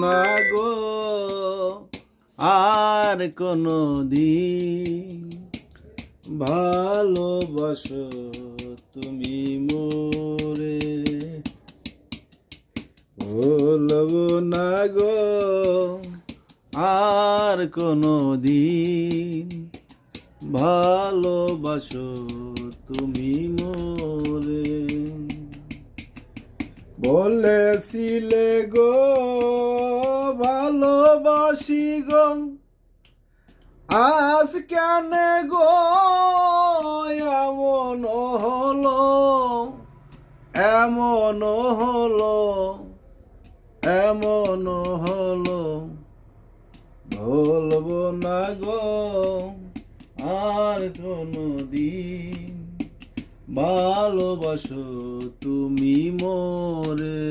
না গো আর কোনো দিন, ভালোবাসো তুমি মোরে। ভুলবো না গো আর কোনো দিন, ভালোবাসো তুমি মোরে। বলেছিলে গো ভালোবাসি গো, আজ কেন গো এমন হলো, এমন হলো, এমন হলো। ভুলবো না গো আর কোনো দিন, ভালোবাসো তুমি মোরে।